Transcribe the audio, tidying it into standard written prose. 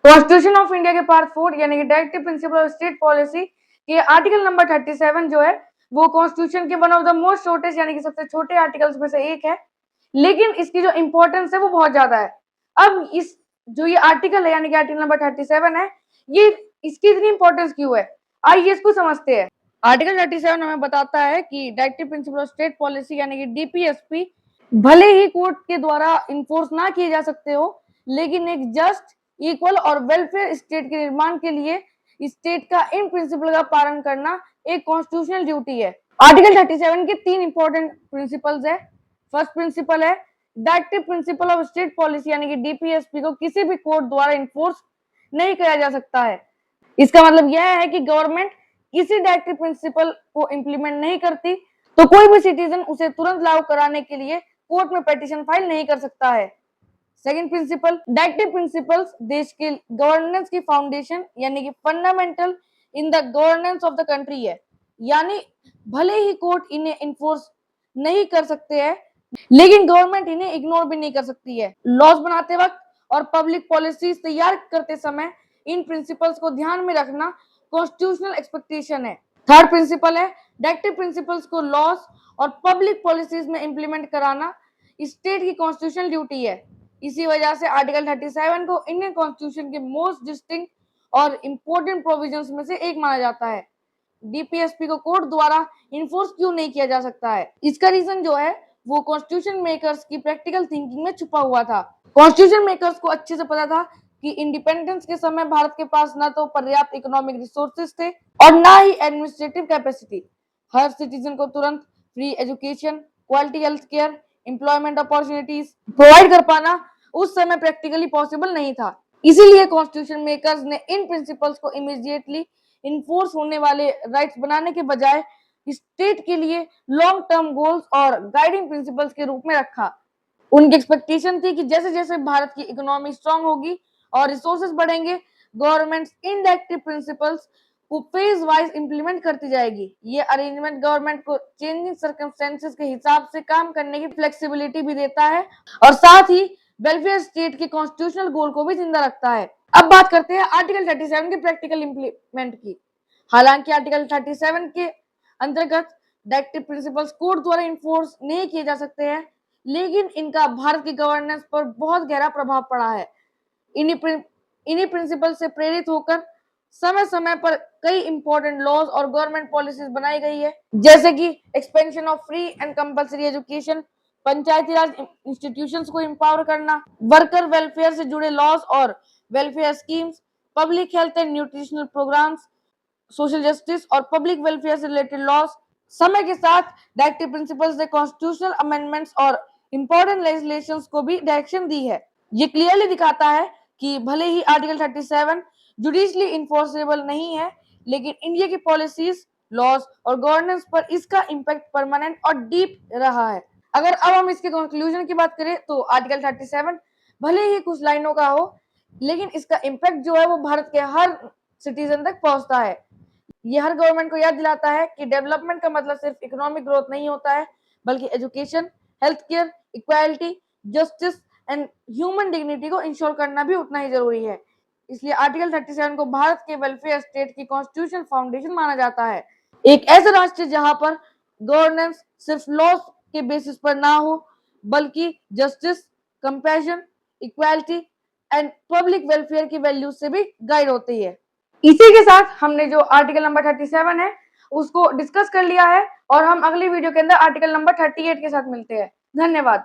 Constitution of India के part 4 यानी कि directive principle of state policy के आर्टिकल नंबर 37 जो है वो कॉन्स्टिट्यूशन के one of the most shortest यानी कि सबसे छोटे आर्टिकल्स में से एक है, लेकिन इसकी जो इंपॉर्टेंस है वो बहुत ज्यादा है। अब इस जो ये आर्टिकल है यानी कि आर्टिकल नंबर 37 है, ये इसकी इतनी इंपॉर्टेंस क्यों है, आइए इसको समझते हैं। आर्टिकल 37 हमें बताता है कि directive principle of state policy यानी कि डीपीएसपी भले ही कोर्ट के द्वारा इन्फोर्स ना किए जा सकते हो, लेकिन एक जस्ट, इक्वल और वेलफेयर स्टेट के निर्माण के लिए स्टेट का इन प्रिंसिपल का पालन करना एक कॉन्स्टिट्यूशनल ड्यूटी है। आर्टिकल 37 के तीन इंपॉर्टेंट प्रिंसिपल्स है। फर्स्ट प्रिंसिपल है directive principle of state policy यानी कि डीपीएसपी को किसी भी कोर्ट द्वारा इन्फोर्स नहीं किया जा सकता है। इसका मतलब यह है कि गवर्नमेंट किसी डायरेक्टिव प्रिंसिपल को इंप्लीमेंट नहीं करती तो कोई भी सिटीजन उसे तुरंत लागू कराने के लिए कोर्ट में पिटीशन फाइल नहीं कर सकता है। सेकंड प्रिंसिपल, डायरेक्टिव प्रिंसिपल्स देश के गवर्नेंस की फाउंडेशन यानी कि fundamental in the governance of the country है, यानी भले ही कोर्ट इन्हें इन्फोर्स नहीं कर सकते हैं, लेकिन गवर्नमेंट इन्हें इग्नोर भी नहीं कर सकती है। लॉज बनाते वक्त और पब्लिक पॉलिसीज तैयार करते समय इन प्रिंसिपल्स को ध्यान में रखना कॉन्स्टिट्यूशनल एक्सपेक्टेशन है। थर्ड प्रिंसिपल है डायरेक्टिव प्रिंसिपल्स को लॉज और पब्लिक पॉलिसीज में इंप्लीमेंट कराना स्टेट की कॉन्स्टिट्यूशनल ड्यूटी है। इसी वजह से आर्टिकल 37 को इंडियन कॉन्स्टिट्यूशन के मोस्ट डिस्टिंक्ट और इम्पोर्टेंट प्रोविजंस में से एक माना जाता है। डीपीएसपी को कोर्ट द्वारा इन्फोर्स क्यों नहीं किया जा सकता है, इसका रीजन जो है वो कॉन्स्टिट्यूशन मेकर्स की प्रैक्टिकल थिंकिंग में छुपा हुआ था। कॉन्स्टिट्यूशन मेकर्स को अच्छे से पता था कि इंडिपेंडेंस के समय भारत के पास ना तो पर्याप्त इकोनॉमिक रिसोर्सेज थे और ना ही एडमिनिस्ट्रेटिव कैपेसिटी। हर सिटीजन को तुरंत free education, quality health care, employment opportunities provide कर पाना उस समय प्रैक्टिकली पॉसिबल नहीं था। इसीलिए कॉन्स्टिट्यूशन मेकर्स ने इन प्रिंसिपल्स को इमीडिएटली इन्फोर्स होने वाले राइट्स बनाने के बजाय स्टेट के लिए लॉन्ग टर्म गोल्स और गाइडिंग प्रिंसिपल्स के रूप में रखा। उनकी एक्सपेक्टेशन थी कि जैसे जैसे भारत की इकोनॉमी स्ट्रांग होगी और रिसोर्सेज बढ़ेंगे, गवर्नमेंट इन डायरेक्टिव प्रिंसिपल्स को फेज वाइज इंप्लीमेंट करती जाएगी। ये अरेंजमेंट गवर्नमेंट को चेंजिंग सर्कमस्टेंसेस के हिसाब से काम करने की फ्लेक्सिबिलिटी भी देता है और साथ ही वेलफेयर स्टेट के कॉन्स्टिट्यूशनल गोल को भी जिंदा रखता है। अब बात करते हैं आर्टिकल 37 के प्रैक्टिकल इंप्लीमेंट की। हालांकि आर्टिकल 37 के अंतर्गत डायरेक्टिव प्रिंसिपल्स कोर्ट द्वारा इन्फोर्स नहीं किए जा सकते हैं, लेकिन इनका भारत की गवर्नेंस पर बहुत गहरा प्रभाव पड़ा है। इन्हीं प्रिंसिपल से प्रेरित होकर समय समय पर कई इंपॉर्टेंट लॉज और गवर्नमेंट पॉलिसीज बनाई गई है, जैसे कि expansion of free and compulsory education, Panchayati Raj institutions को एम्पावर करना, वर्कर वेलफेयर से जुड़े लॉज और welfare schemes, public health and nutritional programmes, social justice और पब्लिक वेलफेयर से रिलेटेड लॉज। समय के साथ डायरेक्टिव प्रिंसिपल्स ने कॉन्स्टिट्यूशनल अमेंडमेंट्स और इंपॉर्टेंट लेजिस्लेशंस को भी डायरेक्शन दी है। ये क्लियरली दिखाता है कि भले ही आर्टिकल 37 जुडिशली इन्फोर्सेबल नहीं है, लेकिन इंडिया की पॉलिसीज, लॉज और गवर्नेंस पर इसका इम्पैक्ट परमानेंट और डीप रहा है। अगर अब हम इसके कंक्लूजन की बात करें तो आर्टिकल 37 भले ही कुछ लाइनों का हो, लेकिन इसका इम्पैक्ट जो है वो भारत के हर सिटीजन तक पहुंचता है। ये हर गवर्नमेंट को याद दिलाता है कि डेवलपमेंट का मतलब सिर्फ इकोनॉमिक ग्रोथ नहीं होता है, बल्कि education, health care, equality, justice and human dignity को इंश्योर करना भी उतना ही जरूरी है। इसलिए आर्टिकल 37 को भारत के वेलफेयर स्टेट की कॉन्स्टिट्यूशनल फाउंडेशन माना जाता है। एक ऐसा राष्ट्र जहां पर गवर्नेंस सिर्फ लॉस के बेसिस पर ना हो, बल्कि justice, compassion, equality and public welfare की वैल्यूज से भी गाइड होती है। इसी के साथ हमने जो आर्टिकल नंबर 37 है उसको डिस्कस कर लिया है और हम अगली वीडियो के अंदर आर्टिकल नंबर 38 के साथ मिलते हैं। धन्यवाद।